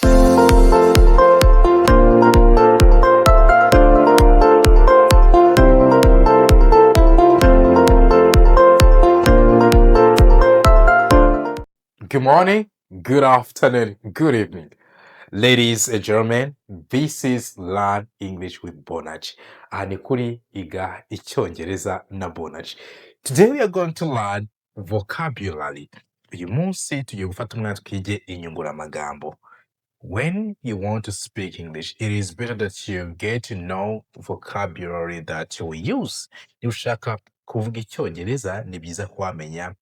Good morning, good afternoon, good evening. Ladies and gentlemen, this is Learn English with Bonaj. Ni kuri iga icyongereza na Bonaj. Today we are going to learn vocabulary. Uyu munsi tugiye gufata umwanya twige inyunguramagambo. When you want to speak English, it is better that you get to know vocabulary that you will use. Niba ushaka kuvuga icyongereza, ni byiza ko wamenya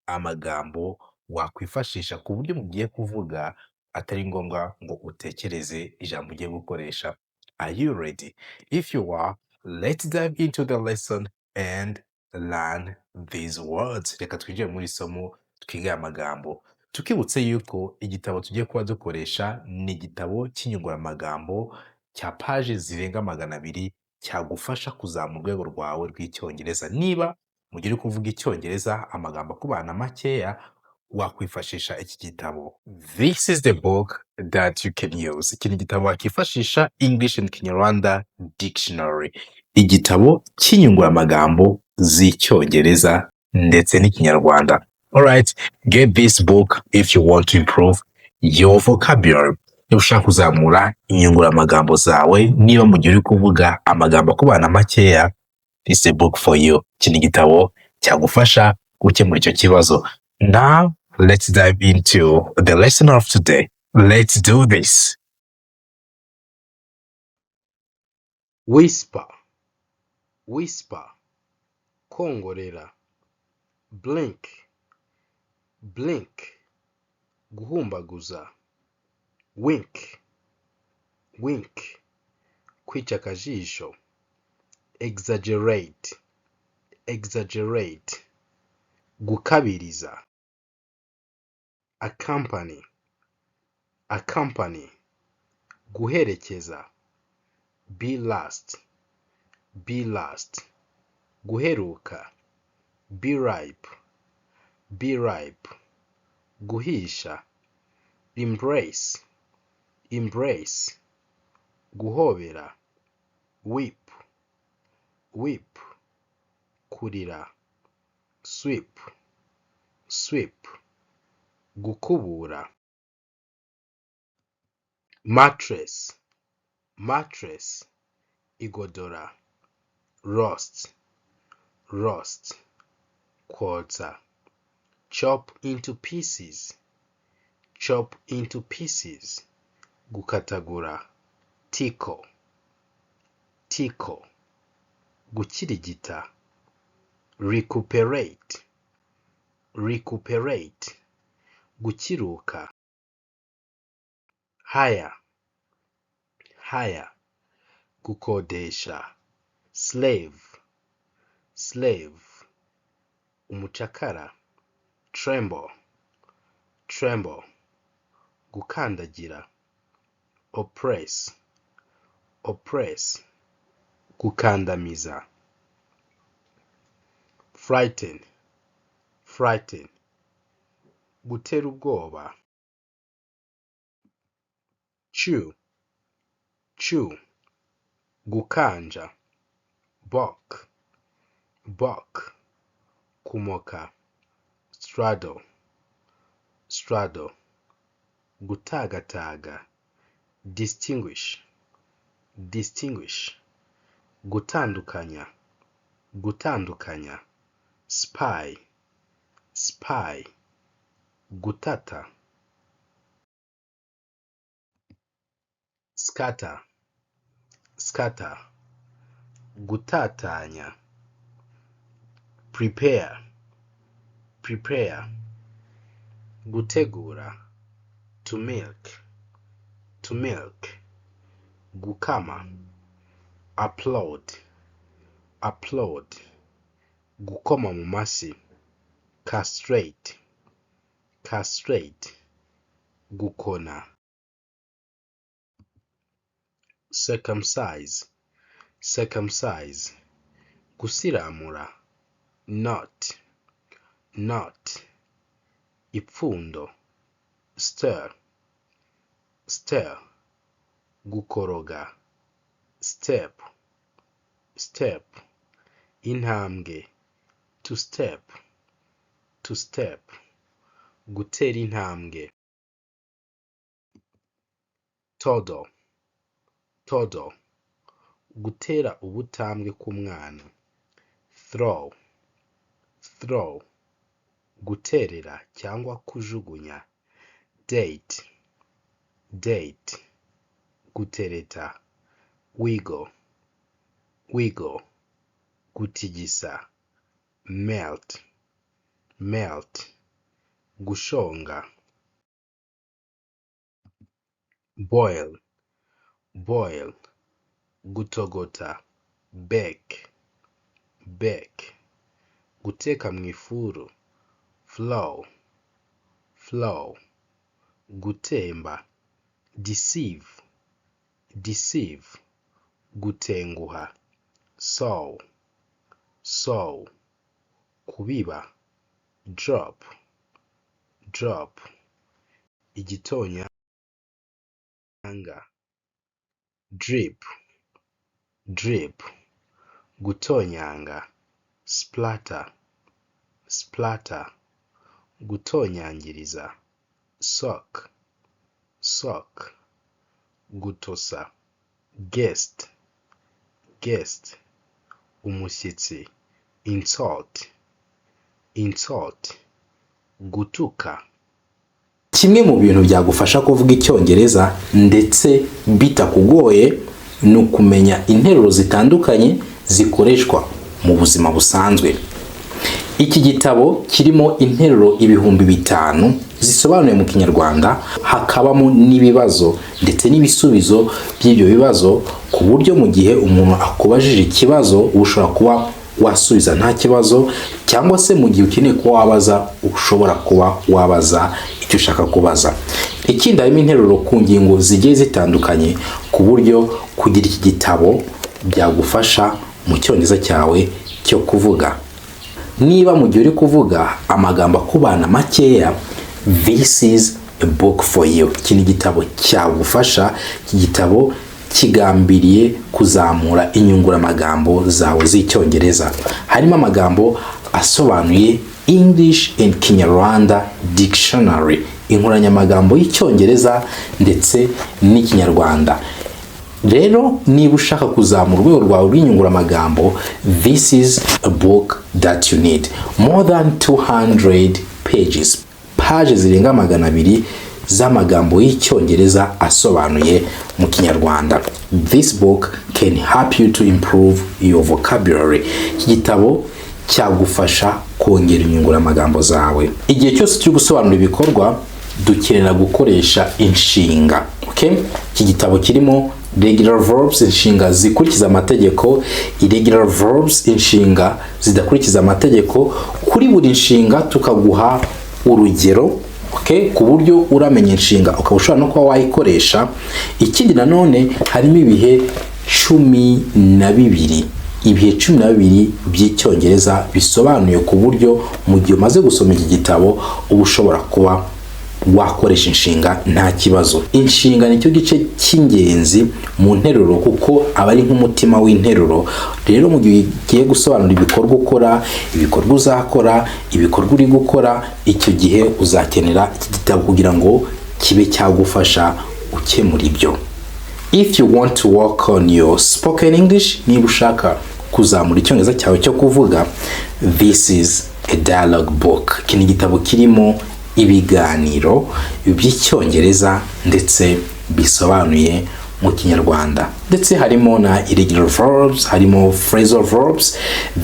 amagambo wakwifashisha ku buryo mugiye kuvuga atari ngombwa ngo utekereze ijambo ugiye gukoresha. Are you ready? If you are, let's dive into the lesson and learn these words. Reka twinjire muri somo twige amagambo. Tukibutse yuko igitabo tugiye kuba dukoresha ni igitabo cy'inyunguramagambo cya paje zirenga 200 cyagufasha kuzamura urwego rwawe rw'icyongereza. Niba mugiye kuvuga icyongereza amagambo akubana makeya, wakwifashisha iki gitabo. This is the book that you can use. Iki ni igitabo wakifashisha English and Kinyarwanda Dictionary. Igitabo cy'inyunguramagambo z'icyongereza ndetse n'ikinyarwanda. Alright, get this book if you want to improve your vocabulary. Niba ushaka kuzamura inyunguramagambo zawe, niba mugiye uri kuvuga amagambo akubana makeya, this is a book for you. Iki ni igitabo cyagufasha gukemura icyo kibazo. Now, let's dive into the lesson of today. Let's do this. Whisper, whisper, kongorera. Blink, blink, guhumbaguza. Wink, wink, kwica akajisho. Exaggerate, exaggerate, gukabiriza. Accompany, accompany, guherekeza. Be last, be last, guheruka. Be ripe, be ripe, guhisha. Embrace, embrace, guhobera. Weep, weep, kurira. Sweep, sweep, gukubura. Mattress, mattress, igodora. Roast, roast, kwotsa. Chop into pieces, chop into pieces, gukatagura. Tickle, tickle, gukirigita. Recuperate, recuperate, gukiruka. Hire, hire, gukodesha. Slave, slave, umucakara. Tremble, tremble, gukandagira. Oppress, oppress, gukandamiza. Frighten, frighten, gutera ubwoba. Chew, chew, gukanja. Balk, balk, kumoka. Straddle, straddle, gutagataga. Distinguish, distinguish, gutandukanya. Gutandukanya. Spy, spy, gutata. Scatter, scatter, gutatanya. Prepare, prepare, gutegura. To milk, to milk, gukama. Applaud, applaud, gukoma mu mashyi. Castrate, castrate, gukona. Circumcise, circumcise, gusiramura. Knot, knot, ipfundo. Stir, stir, gukoroga, step, step, intambwe, to step, to step, gutera intambwe, toddle, toddle, gutera ubutambwe k'umwana, throw, throw, guterera cyangwa kujugunya, date, date, gutereta, wiggle, wiggle, gutigisa, melt, melt, gushonga, boil, boil, gutogota, bake, bake, guteka mu ifuru, flow, flow, gutemba, deceive, deceive, gutenguha, sow, sow, kubiba, drop, drop, igitonyanga, drip, drip, gutonyanga, splatter, splatter, gutonyangiriza, sock, sock, gutosa, guest, guest, umushyitsi, insult, insult, gutuka. Kimwe mu bintu byagufasha kuvuga icyongereza ndetse bitakugoye ni ukumenya interuro zitandukanye zikoreshwa mu buzima busanzwe. Iki gitabo kirimo interuro 5,000 zisobanuye mu Kinyarwanda, hakabamo n'ibibazo ndetse n'ibisubizo by'ibyo bibazo, ku buryo mu gihe umuntu akubajije ikibazo ushobora kuba wasubiza nta kibazo, cyangwa se mu gihe ukeneye kuba wabaza ushobora kuba wabaza icyo ushaka kubaza. Ikindi harimo interuro ku ngingo zigiye zitandukanye, ku buryo kugira iki gitabo byagufasha mu cyongereza cyawe cyo kuvuga. Niba mu gihe uri kuvuga amagambo akubana makeya, this is a book for you. Iki ni igitabo cyagufasha. Iki gitabo kigambiriye kuzamura inyunguramagambo zawe z'icyongereza. Harimo amagambo asobanuye English and Kinyarwanda Dictionary, inkoranyamagambo y'icyongereza ndetse n'ikinyarwanda. Rero niba ushaka kuzamura urwego rwawe rw'inyunguramagambo, this is a book that you need. More than 200 pages, page zirenga 200 z'amagambo y'icyongereza asobanuye mu Kinyarwanda. This book can help you to improve your vocabulary. Iki gitabo cyagufasha kongera inyunguramagambo zawe. Igihe cyose cyo gusobanura ibikorwa dukenera gukoresha inshinga. Okay? Iki gitabo kirimo regular verbs, inshinga zikurikiza amategeko, irregular verbs, inshinga zidakurikiza amategeko. Kuri buri nshinga tukaguha urugero, okay, ku buryo uramenya inshinga ukaba ushobora no kuba wayikoresha. Ikindi nanone harimo ibihe 12, ibihe 12 by'icyongereza bisobanuye, ku buryo mu gihe umaze gusoma iki gitabo uba ushobora kuba wakoresha inshinga nta kibazo. Inshinga nicyo gice cy'ingenzi mu nteruro, kuko aba ari nk'umutima w'interuro. Rero mu gihe ugiye gusobanura ibikorwa ukora, ibikorwa uzakora, ibikorwa uri gukora, icyo gihe uzakenera iki gitabo kugira ngo kibe cyagufasha gukemura ibyo. If you want to work on your spoken English, niba ushaka kuzamura icyongereza cyawe cyo kuvuga, this is a dialogue book. Iki ni igitabo kirimo ibiganiro by'icyongereza ndetse bisobanuye mu Kinyarwanda. Ndetse harimo na irregular verbs, harimo phrasal verbs.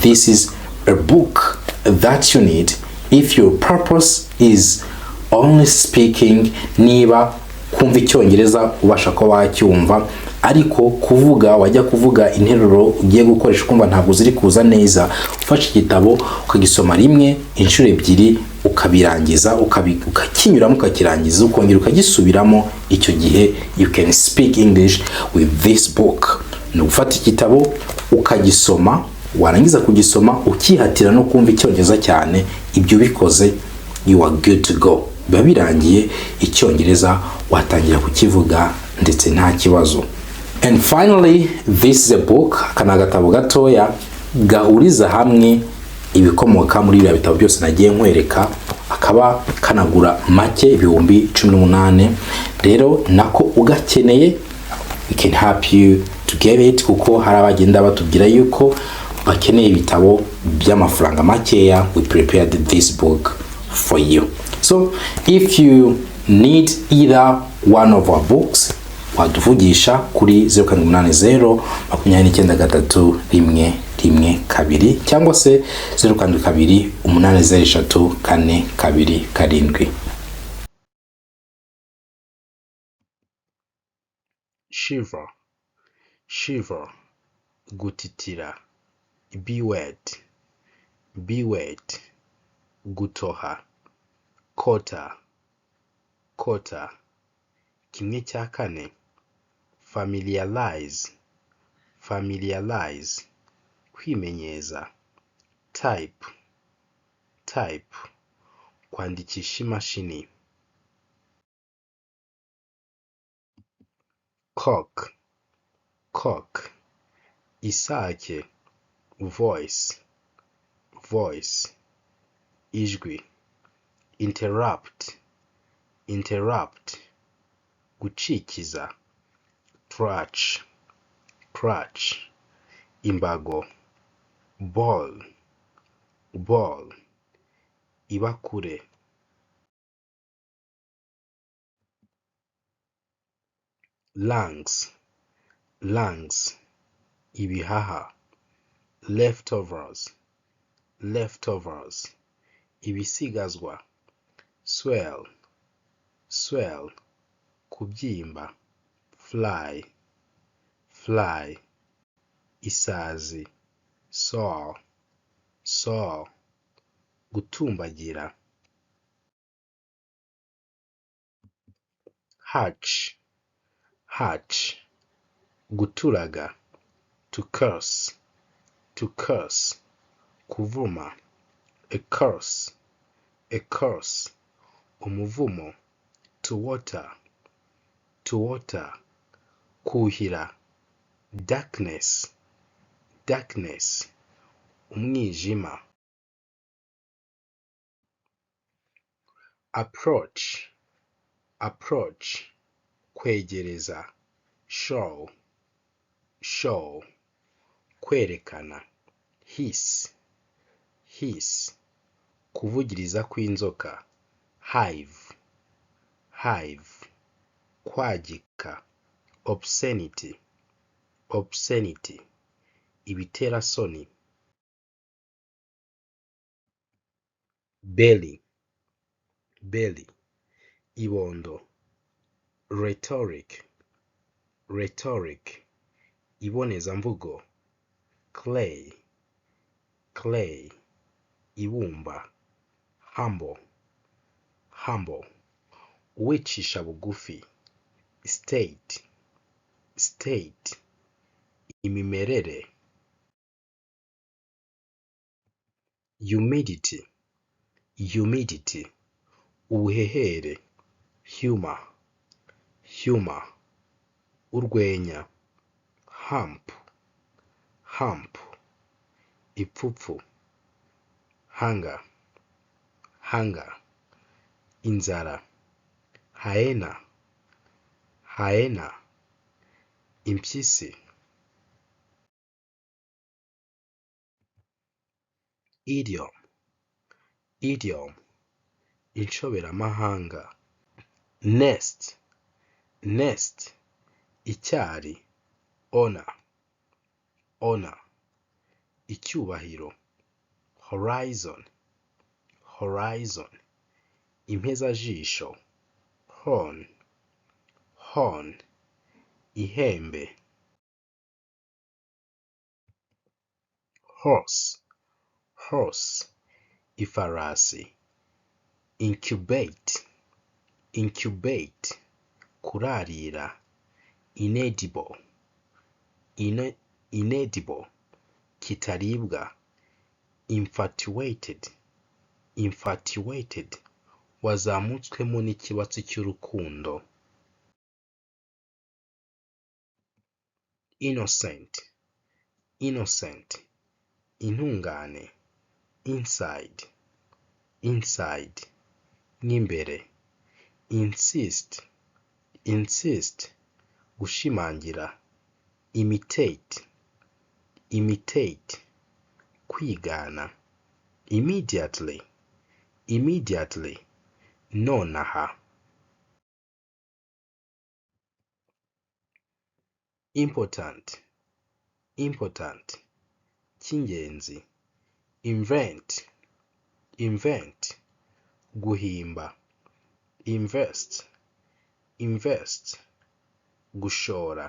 This is a book that you need if your purpose is only speaking. Niba kumva icyongereza ubasha ko wacyumva, ariko kuvuga wajya kuvuga interuro ugiye gukoresha kumva ntabwo ziri kuza neza, ufashe igitabo ukagisoma rimwe, inshuro 2, ukabirangiza, ukakinyuramo, ukakirangiza, ukongera ukagisubiramo. Icyo gihe you can speak English with this book. Ni ufata igitabo ukagisoma, warangiza kugisoma ukihatira no kumva icyongereza cyane. Ibyo bikoze, you are good to go. biba birangiye, icyongereza watangira kukivuga ndetse nta kibazo. And finally, this is a book, aka ni agatabo gatoya gahuriza hamwe ibikomoka muri biriya bitabo byose nagiye nkwereka, akaba kanagura make ibihumbi 18. Rero nako ugakeneye, we can help you to get it, kuko hari abagenda batubwira yuko bakeneye ibitabo by'amafaranga makeya. We prepared this book for you. So if you need either one of our books, waduvugisha kuri 0780 29 112 cyangwa se 022 803 427. shiver, shiver, gutitira. Be wet, be wet, gutoha. Quarter, quarter, kimwe cya kane. Familiarize, familiarize, kwimenyeza. Type, type, kwandikisha imashini. Cock, cock, isake. Voice, voice, ijwi. Interrupt, interrupt, gucikiza. Crutch, crutch, imbago. Ball, ball, ibakure. Lungs, lungs, ibihaha. Leftovers, leftovers, ibisigazwa. Swell, swell, kubyimba. Fly, fly, isazi. Soar, soar, gutumbagira. Hatch, hatch, guturaga. To curse, to curse, kuvuma. A curse, a curse, umuvumo. To water, to water, kuhira. Darkness, darkness, umwijima. Approach, approach, kwegereza. Show, show, kwerekana. Hiss, hiss, kuvugiriza kw'inzoka. Hive, hive, kwagika. Obscenity, obscenity, ibitera soni. Belly, belly, ibondo. Rhetoric, rhetoric, ibonezamvugo. Clay, clay, ibumba. Humble, humble, uwicisha bugufi. State, state, imimerere. Humidity, humidity, ubuhehere. Humor, humor, urwenya. Hump, hump, ipfupfu. Hunger, hunger, inzara. Hyena, hyena, impyisi. Idiom, idiom, inshoberamahanga. Nest, nest, icyari. Honor, honor, icyubahiro. Horizon, horizon, impezajisho. Horn, horn, ihembe. Horse, horse, ifarasi. Incubate, incubate, kurarira. Inedible, inedible, kitaribwa. Infatuated, infatuated, wazamutswemo n'ikibatsi cy'urukundo. Innocent, innocent, intungane. Inside, inside, nk'imbere. Insist, insist, gushimangira. Imitate, imitate, kwigana. Immediately, immediately, nonaha. Important, important, cy'ingenzi. Invent, invent, guhimba. Invest, invest, gushora.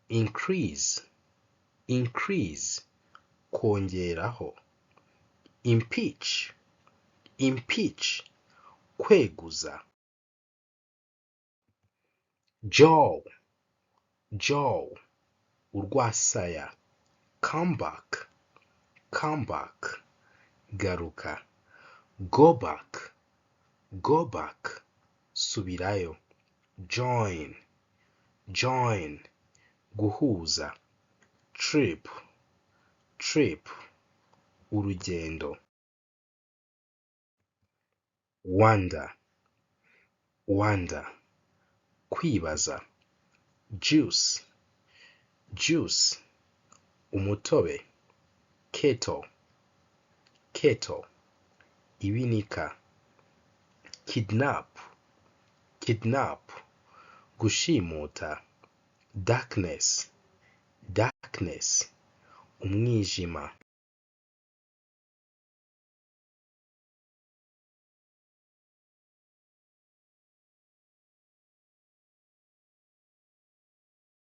Increase, increase, kongeraho. Impeach, impeach, kweguza. Jaw, jaw, urwasaya. Come back, come back, garuka. Go back, go back, subirayo. Join, join, guhuza. Trip, trip, urugendo. Wonder, wonder, kwibaza. Juice, juice, umutobe. Kettle, kettle, ibinika. Kidnap, kidnap, gushimuta. Darkness, darkness, umwijima.